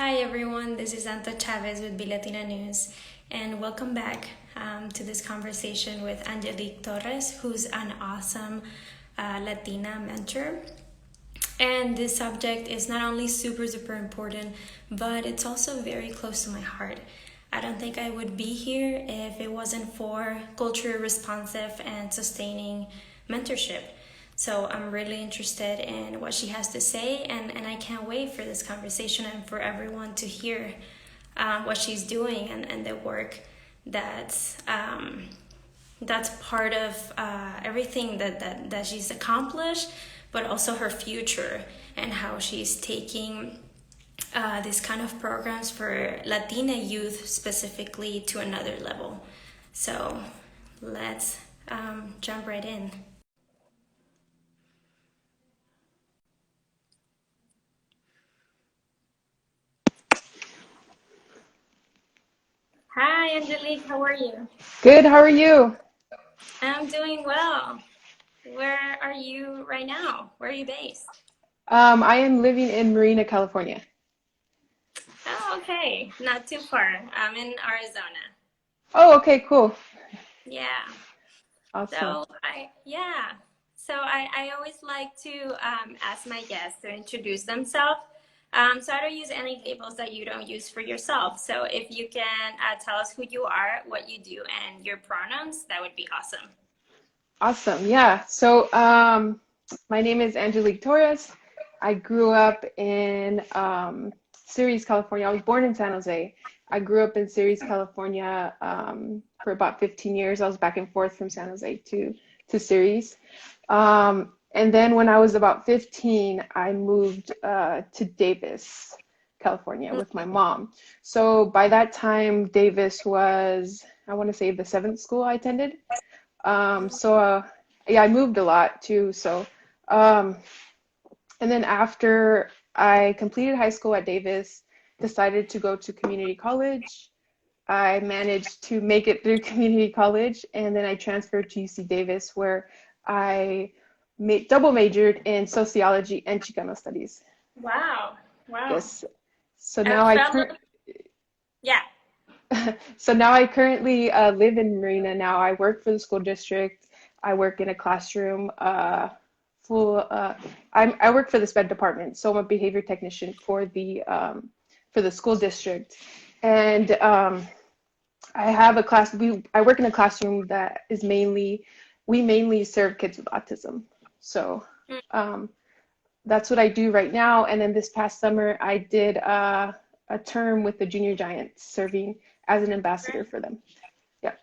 Hi everyone, this is Anto Chávez with Latina News, and welcome back to this conversation with Angelique Torres, who's an awesome Latina mentor. And this subject is not only super important, but it's also very close to my heart. I don't think I would be here if it wasn't for culturally responsive and sustaining mentorship. So I'm really interested in what she has to say, and I can't wait for this conversation and for everyone to hear what she's doing and the work that's that's part of everything that she's accomplished, but also her future and how she's taking these kind of programs for Latina youth specifically to another level. So let's jump right in. Hi, Angelique. How are you? Good, how are you? I'm doing well. Where are you right now? Where are you based? I am living in Marina, California. Oh, okay. Not too far. I'm in Arizona. Oh, okay, cool. Yeah. Awesome. So I always like to ask my guests to introduce themselves. So I don't use any labels that you don't use for yourself. So if you can tell us who you are, what you do, and your pronouns, that would be awesome. Awesome. Yeah. My name is Angelique Torres. I grew up in Ceres, California. I was born in San Jose. I grew up in Ceres, California for about 15 years. I was back and forth from San Jose to Ceres. And then when I was about 15, I moved to Davis, California with my mom. So by that time, Davis was, I want to say, the seventh school I attended. Yeah, I moved a lot too. Um, and then after I completed high school at Davis, decided to go to community college. I managed to make it through community college, and then I transferred to UC Davis, where I double majored in sociology and Chicano studies. Wow. Wow. Yes. So A now I fellow, currently yeah. So now I currently live in Marina now. I work for the school district. I work in a classroom full I work for the SPED department, so I'm a behavior technician for the school district. And I have a class I work in a classroom that is mainly we mainly serve kids with autism. So um that's what I do right now. And then this past summer I did a term with the Junior Giants serving as an ambassador for them. Yeah.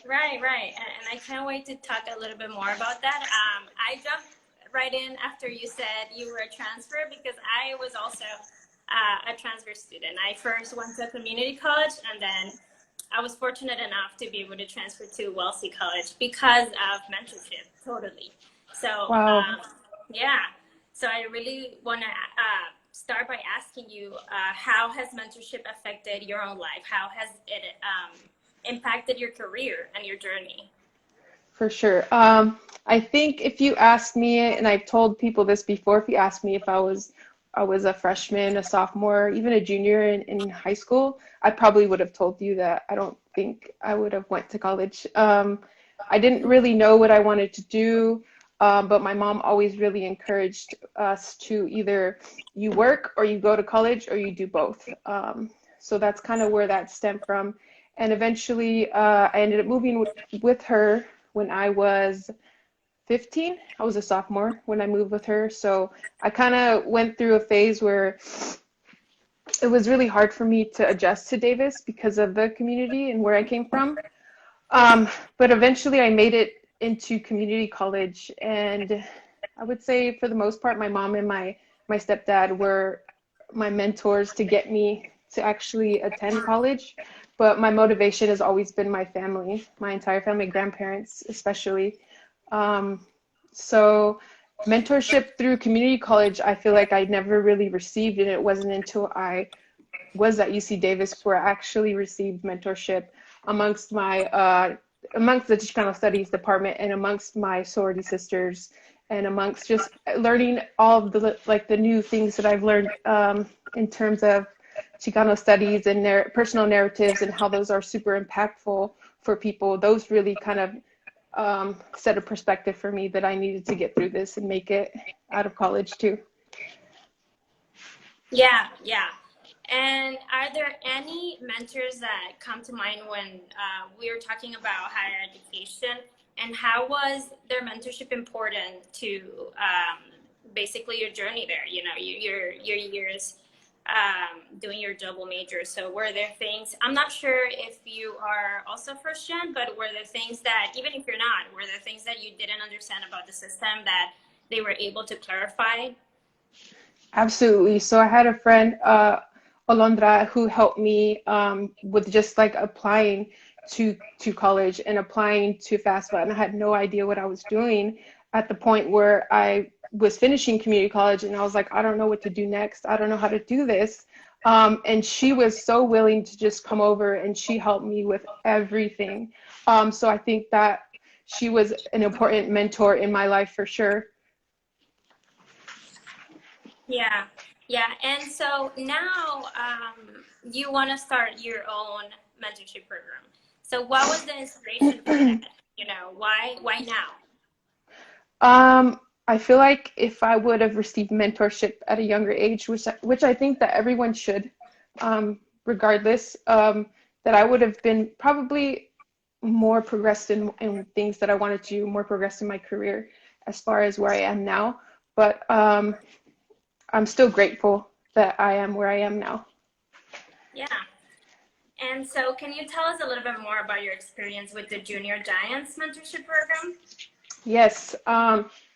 Right. And I can't wait to talk a little bit more about that. I jumped right in after you said you were a transfer because I was also a transfer student. I first went to a community college and then I was fortunate enough to be able to transfer to Wellesley College because of mentorship, totally. So, Wow. yeah. So I really want to start by asking you, how has mentorship affected your own life? How has it impacted your career and your journey? For sure. I think if you asked me, and I've told people this before, if you asked me if I was a freshman, a sophomore, even a junior in high school, I probably would have told you that I don't think I would have went to college. I didn't really know what I wanted to do, but my mom always really encouraged us to either you work or you go to college or you do both. So that's kind of where that stemmed from. And eventually, I ended up moving with her when I was 15. I was a sophomore when I moved with her. So I kind of went through a phase where it was really hard for me to adjust to Davis because of the community and where I came from. But eventually I made it into community college. And I would say for the most part, my mom and my stepdad were my mentors to get me to actually attend college. But my motivation has always been my family, my entire family, grandparents especially. Um, so mentorship through community college, I feel like I never really received, and it wasn't until I was at UC Davis where I actually received mentorship amongst the Chicano Studies department and amongst my sorority sisters and amongst just learning all of the like the new things that I've learned in terms of Chicano studies and their personal narratives and how those are super impactful for people. Those really kind of set a perspective for me that I needed to get through this and make it out of college too. Yeah, yeah. And are there any mentors that come to mind when we were talking about higher education? And how was their mentorship important to basically your journey there? You know, your years doing your double major. So were there things? I'm not sure if you are also first gen, but were there things that, even if you're not, were there things that you didn't understand about the system that they were able to clarify? Absolutely. So I had a friend, Alondra, who helped me with just like applying to college and applying to FAFSA, and I had no idea what I was doing at the point where I was finishing community college, and I was like, I don't know what to do next. I don't know how to do this. And she was so willing to just come over, and she helped me with everything. So I think that she was an important mentor in my life for sure. Yeah, yeah. And so now you want to start your own mentorship program. So what was the inspiration for that? You know, why now? I feel like if I would have received mentorship at a younger age, which I think that everyone should, regardless, that I would have been probably more progressed in things that I wanted to do, more progressed in my career as far as where I am now. But I'm still grateful that I am where I am now. Yeah. And so can you tell us a little bit more about your experience with the Junior Giants mentorship program? Yes.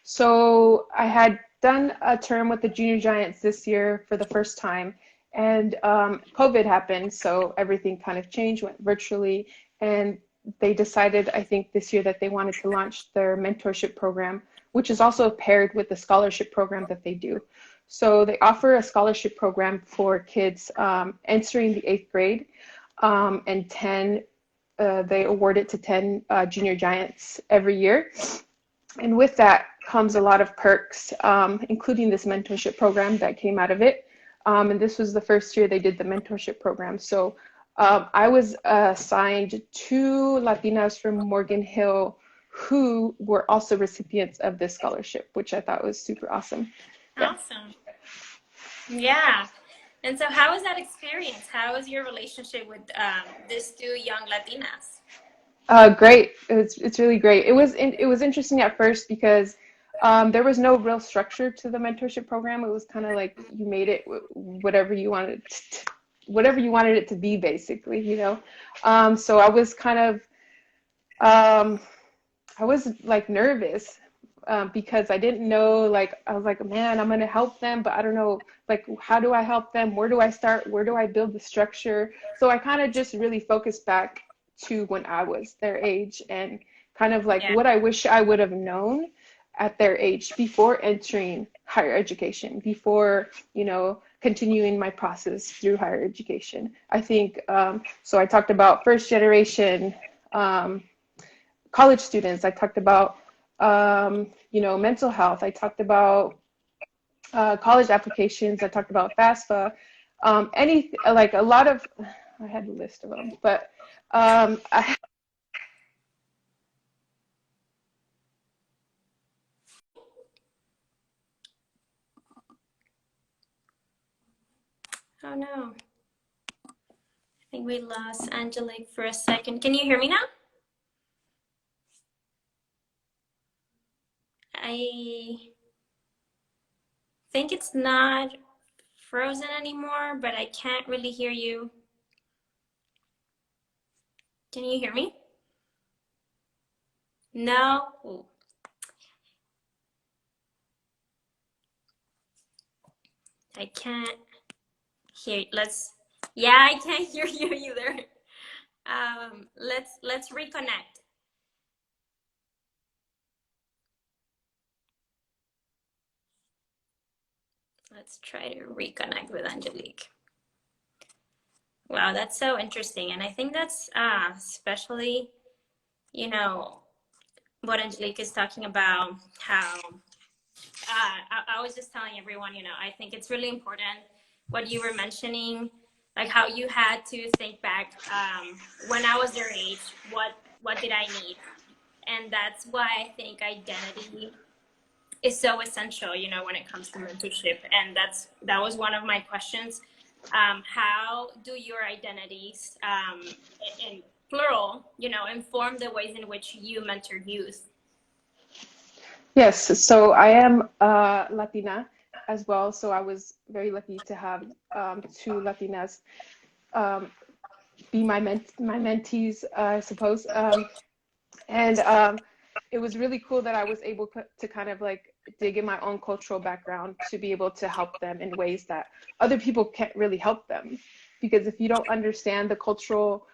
So I had done a term with the Junior Giants this year for the first time, and COVID happened, so everything kind of changed, went virtually, and they decided, I think, this year that they wanted to launch their mentorship program, which is also paired with the scholarship program that they do. So they offer a scholarship program for kids entering the 8th grade, and 10, they award it to 10 Junior Giants every year. And with that comes a lot of perks, including this mentorship program that came out of it. And this was the first year they did the mentorship program. So I was assigned 2 Latinas from Morgan Hill who were also recipients of this scholarship, which I thought was super awesome. Yeah. Awesome. Yeah. And so how was that experience? How was your relationship with these two young Latinas? Great. It's really great. It was interesting at first because there was no real structure to the mentorship program. It was kind of like you made it whatever you wanted whatever you wanted it to be, basically, you know. So I was kind of I was like nervous because I didn't know, like I was like, man, I'm gonna help them, but I don't know, like, how do I help them? Where do I start? Where do I build the structure? So I kind of just really focused back to when I was their age and kind of like Yeah. what I wish I would have known at their age before entering higher education, before, you know, continuing my process through higher education. I think, so I talked about first generation college students. I talked about, you know, mental health. I talked about college applications. I talked about FAFSA. Any, like a lot of, I had a list of them, but I, Oh no. I think we lost Angelique for a second. Can you hear me now? I think it's not frozen anymore, but I can't really hear you. Can you hear me? No? Ooh, I can't hear. Yeah, I can't hear you either. Let's reconnect. Let's try to reconnect with Angelique. Wow, that's so interesting. And I think that's especially, you know, what Angelique is talking about, how I was just telling everyone, I think it's really important what you were mentioning, like how you had to think back, when I was their age, what did I need? And that's why I think identity is so essential, when it comes to mentorship. And that was one of my questions. How do your identities, in plural, inform the ways in which you mentor youth? Yes, so I am Latina as well. So I was very lucky to have two Latinas um, be my mentees, I suppose. And it was really cool that I was able to kind of like dig in my own cultural background to be able to help them in ways that other people can't really help them. Because if you don't understand the cultural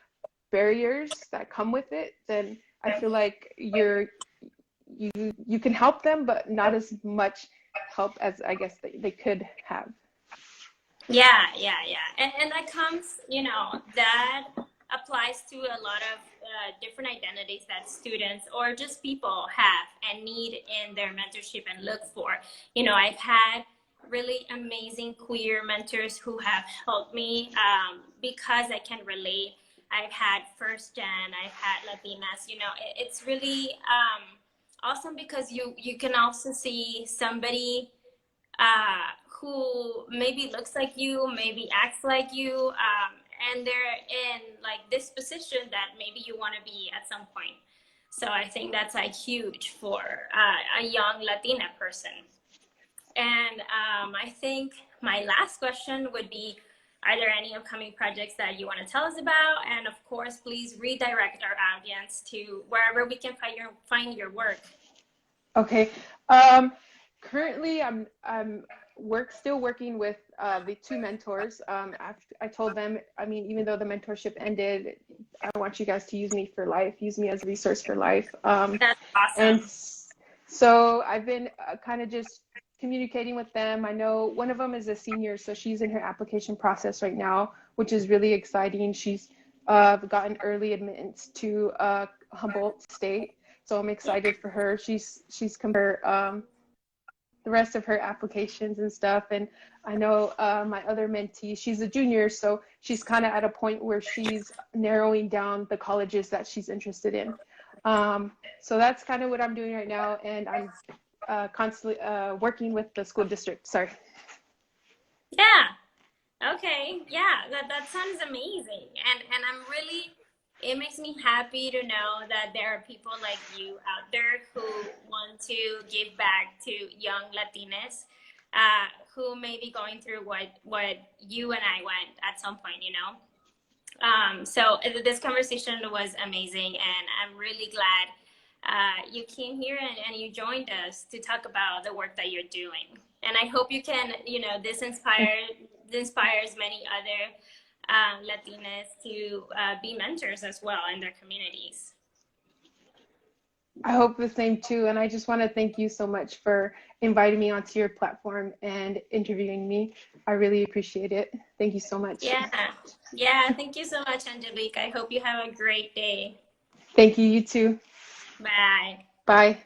barriers that come with it, then I feel like you can help them, but not as much help as I guess they could have. Yeah. And that comes, that applies to a lot of different identities that students or just people have and need in their mentorship and look for. I've had really amazing queer mentors who have helped me, because I can relate. I've had first gen, I've had Latinas. It's really awesome because you can also see somebody who maybe looks like you, maybe acts like you, and they're in like this position that maybe you want to be at some point. So I think that's like huge for a young Latina person. And I think my last question would be, are there any upcoming projects that you want to tell us about? And of course, please redirect our audience to wherever we can find your work. Okay. Currently, I'm still working with the two mentors. After I told them, I mean, even though the mentorship ended, I want you guys to use me for life, use me as a resource for life. That's And awesome. so I've been kind of just communicating with them. I know one of them is a senior, so she's in her application process right now, which is really exciting. She's gotten early admittance to Humboldt State, so I'm excited for her. She's come her the rest of her applications and stuff. And I know my other mentee, she's a junior, so she's kind of at a point where she's narrowing down the colleges that she's interested in. So that's kind of what I'm doing right now, and I'm constantly working with the school district. Sorry. Yeah. Okay, yeah, that sounds amazing. And it makes me happy to know that there are people like you out there who want to give back to young Latinas, who may be going through what you and I went at some point. So this conversation was amazing, and I'm really glad you came here and you joined us to talk about the work that you're doing. And I hope you can, this inspires many other Latinas to be mentors as well in their communities. I hope the same too. And I just want to thank you so much for inviting me onto your platform and interviewing me. I really appreciate it. Thank you so much. Yeah. Thank you so much, Angelique. I hope you have a great day. Thank you. You too. Bye. Bye.